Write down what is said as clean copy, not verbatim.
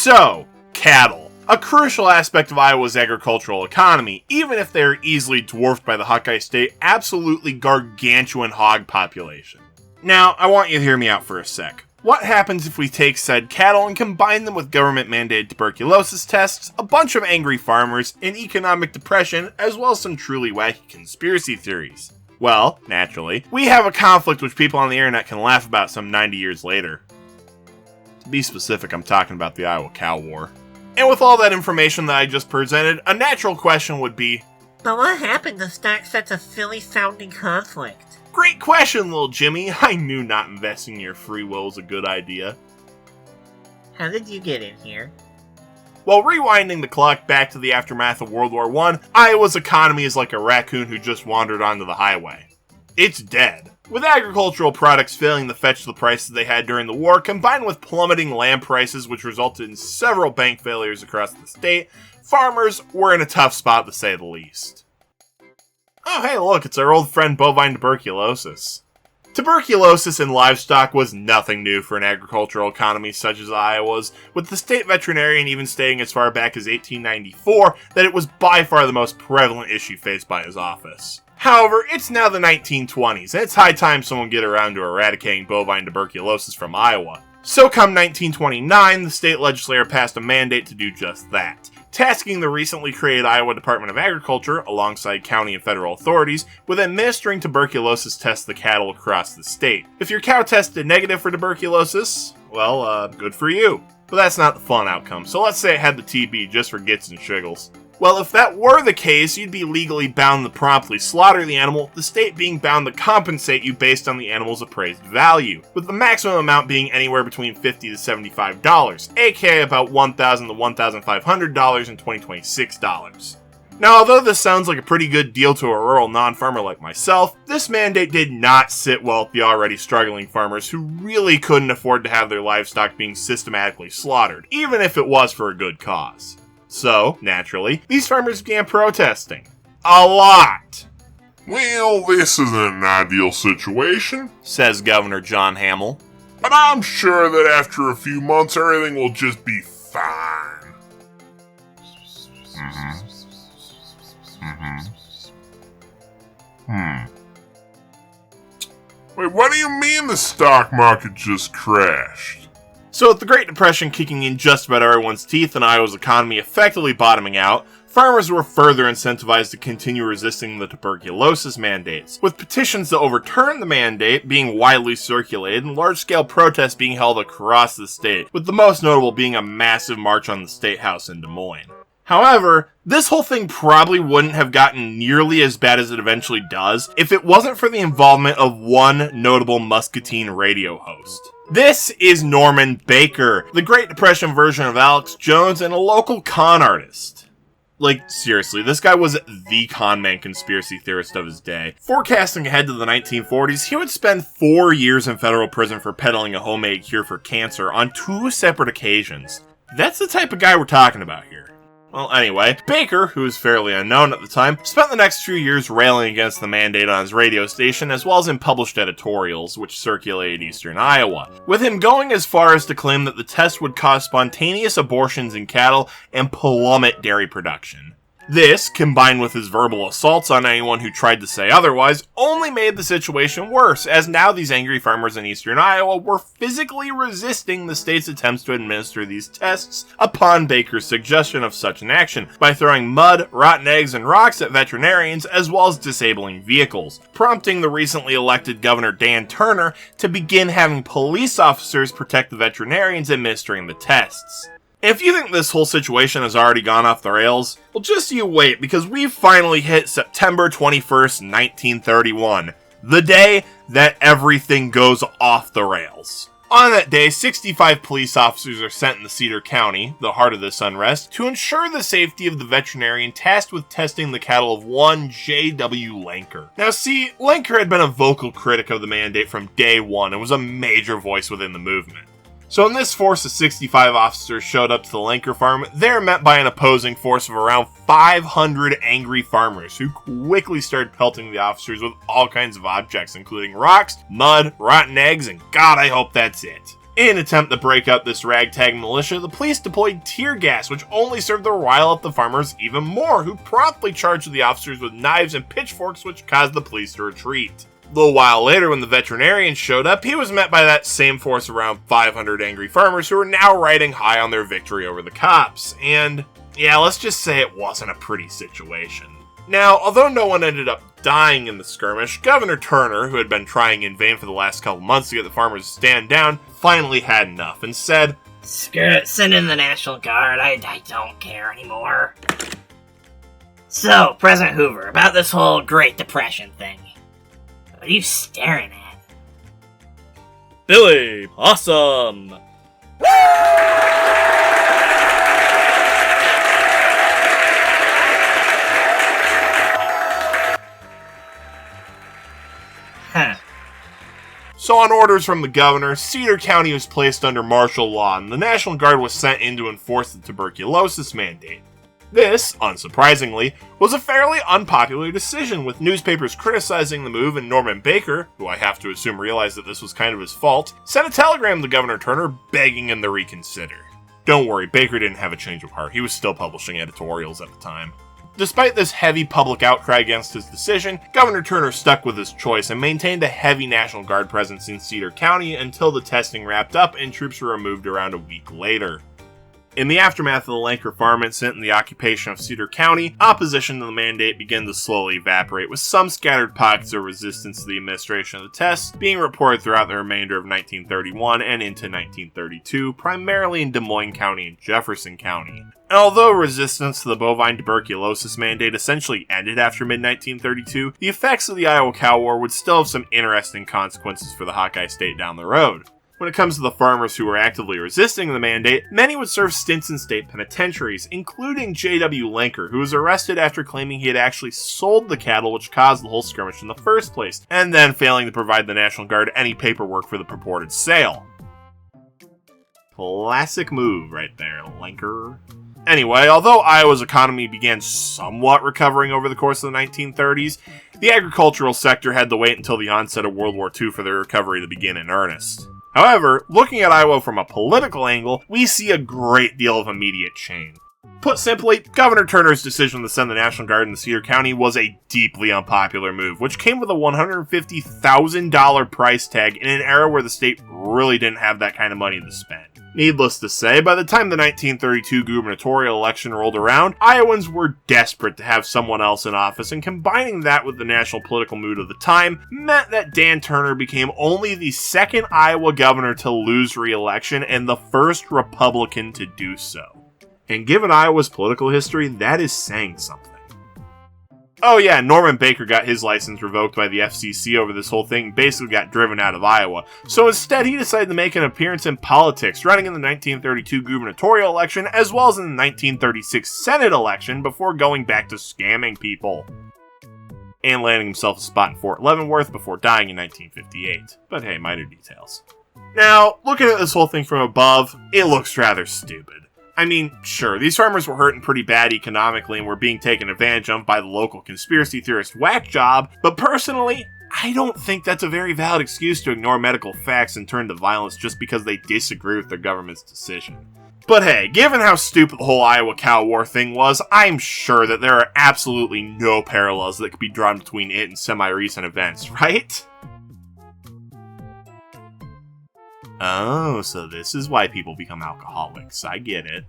So, cattle. A crucial aspect of Iowa's agricultural economy, even if they are easily dwarfed by the Hawkeye State absolutely gargantuan hog population. Now, I want you to hear me out for a sec. What happens if we take said cattle and combine them with government-mandated tuberculosis tests, a bunch of angry farmers, an economic depression, as well as some truly wacky conspiracy theories? Well, naturally, we have a conflict which people on the internet can laugh about some 90 years later. To be specific, I'm talking about the Iowa Cow War. And with all that information that I just presented, a natural question would be, but what happened to start such a silly-sounding conflict? Great question, little Jimmy. I knew not investing in your free will was a good idea. How did you get in here? Well, rewinding the clock back to the aftermath of World War I, Iowa's economy is like a raccoon who just wandered onto the highway. It's dead. With agricultural products failing to fetch the prices they had during the war, combined with plummeting land prices which resulted in several bank failures across the state, farmers were in a tough spot to say the least. Oh hey look, it's our old friend bovine tuberculosis. Tuberculosis in livestock was nothing new for an agricultural economy such as Iowa's, with the state veterinarian even stating as far back as 1894 that it was by far the most prevalent issue faced by his office. However, it's now the 1920s, and it's high time someone get around to eradicating bovine tuberculosis from Iowa. So come 1929, the state legislature passed a mandate to do just that, tasking the recently created Iowa Department of Agriculture, alongside county and federal authorities, with administering tuberculosis tests to cattle across the state. If your cow tested negative for tuberculosis, well, good for you. But that's not the fun outcome, so let's say it had the TB just for gits and shiggles. Well, if that were the case, you'd be legally bound to promptly slaughter the animal, the state being bound to compensate you based on the animal's appraised value, with the maximum amount being anywhere between $50 to $75, aka about $1,000 to $1,500 in 2026 dollars. Now, although this sounds like a pretty good deal to a rural non-farmer like myself, this mandate did not sit well with the already struggling farmers who really couldn't afford to have their livestock being systematically slaughtered, even if it was for a good cause. So, naturally, these farmers began protesting. A lot! Well, this isn't an ideal situation, says Governor John Hamill. but I'm sure that after a few months everything will just be fine. Wait, what do you mean the stock market just crashed? So with the Great Depression kicking in just about everyone's teeth and Iowa's economy effectively bottoming out, farmers were further incentivized to continue resisting the tuberculosis mandates, with petitions to overturn the mandate being widely circulated and large-scale protests being held across the state, with the most notable being a massive march on the State House in Des Moines. However, this whole thing probably wouldn't have gotten nearly as bad as it eventually does if it wasn't for the involvement of one notable Muscatine radio host. This is Norman Baker, the Great Depression version of Alex Jones and a local con artist. Like, seriously, this guy was the con man conspiracy theorist of his day. Forecasting ahead to the 1940s, he would spend 4 years in federal prison for peddling a homemade cure for cancer on 2 separate occasions. That's the type of guy we're talking about here. Well, anyway, Baker, who was fairly unknown at the time, spent the next few years railing against the mandate on his radio station, as well as in published editorials, which circulated eastern Iowa, with him going as far as to claim that the test would cause spontaneous abortions in cattle and plummet dairy production. This, combined with his verbal assaults on anyone who tried to say otherwise, only made the situation worse, as now these angry farmers in eastern Iowa were physically resisting the state's attempts to administer these tests upon Baker's suggestion of such an action, by throwing mud, rotten eggs, and rocks at veterinarians, as well as disabling vehicles, prompting the recently elected Governor Dan Turner to begin having police officers protect the veterinarians administering the tests. If you think this whole situation has already gone off the rails, well, just you wait, because we've finally hit September 21st, 1931, the day that everything goes off the rails. On that day, 65 police officers are sent into Cedar County, the heart of this unrest, to ensure the safety of the veterinarian tasked with testing the cattle of one J.W. Lanker. Now see, Lanker had been a vocal critic of the mandate from day one and was a major voice within the movement. So when this force of 65 officers showed up to the Lanker farm, they were met by an opposing force of around 500 angry farmers who quickly started pelting the officers with all kinds of objects, including rocks, mud, rotten eggs, and God, I hope that's it. In an attempt to break up this ragtag militia, the police deployed tear gas, which only served to rile up the farmers even more, who promptly charged the officers with knives and pitchforks, which caused the police to retreat. A little while later, when the veterinarian showed up, he was met by that same force of around 500 angry farmers who were now riding high on their victory over the cops. And yeah, let's just say it wasn't a pretty situation. Now, although no one ended up dying in the skirmish, Governor Turner, who had been trying in vain for the last couple months to get the farmers to stand down, finally had enough and said, "Screw it, send in the National Guard, I don't care anymore." So, President Hoover, about this whole Great Depression thing. What are you staring at? Billy Possum! Huh. So on orders from the governor, Cedar County was placed under martial law, and the National Guard was sent in to enforce the tuberculosis mandate. This, unsurprisingly, was a fairly unpopular decision, with newspapers criticizing the move, and Norman Baker, who I have to assume realized that this was kind of his fault, sent a telegram to Governor Turner begging him to reconsider. Don't worry, Baker didn't have a change of heart. He was still publishing editorials at the time. Despite this heavy public outcry against his decision, Governor Turner stuck with his choice and maintained a heavy National Guard presence in Cedar County until the testing wrapped up and troops were removed around a week later. In the aftermath of the Lanker Farm incident and the occupation of Cedar County, opposition to the mandate began to slowly evaporate, with some scattered pockets of resistance to the administration of the tests being reported throughout the remainder of 1931 and into 1932, primarily in Des Moines County and Jefferson County. And although resistance to the bovine tuberculosis mandate essentially ended after mid-1932, the effects of the Iowa Cow War would still have some interesting consequences for the Hawkeye State down the road. When it comes to the farmers who were actively resisting the mandate, many would serve stints in state penitentiaries, including J.W. Lanker, who was arrested after claiming he had actually sold the cattle which caused the whole skirmish in the first place, and then failing to provide the National Guard any paperwork for the purported sale. Classic move right there, Lanker. Anyway, although Iowa's economy began somewhat recovering over the course of the 1930s, the agricultural sector had to wait until the onset of World War II for their recovery to begin in earnest. However, looking at Iowa from a political angle, we see a great deal of immediate change. Put simply, Governor Turner's decision to send the National Guard into Cedar County was a deeply unpopular move, which came with a $150,000 price tag in an era where the state really didn't have that kind of money to spend. Needless to say, by the time the 1932 gubernatorial election rolled around, Iowans were desperate to have someone else in office, and combining that with the national political mood of the time meant that Dan Turner became only the second Iowa governor to lose re-election and the first Republican to do so. And given Iowa's political history, that is saying something. Oh yeah, Norman Baker got his license revoked by the FCC over this whole thing, basically got driven out of Iowa. So instead, he decided to make an appearance in politics, running in the 1932 gubernatorial election, as well as in the 1936 Senate election, before going back to scamming people. And landing himself a spot in Fort Leavenworth before dying in 1958. But hey, minor details. Now, looking at this whole thing from above, it looks rather stupid. I mean, sure, these farmers were hurting pretty bad economically and were being taken advantage of by the local conspiracy theorist whack job, but personally, I don't think that's a very valid excuse to ignore medical facts and turn to violence just because they disagree with their government's decision. But hey, given how stupid the whole Iowa Cow War thing was, I'm sure that there are absolutely no parallels that could be drawn between it and semi-recent events, right? Oh, so this is why people become alcoholics. I get it.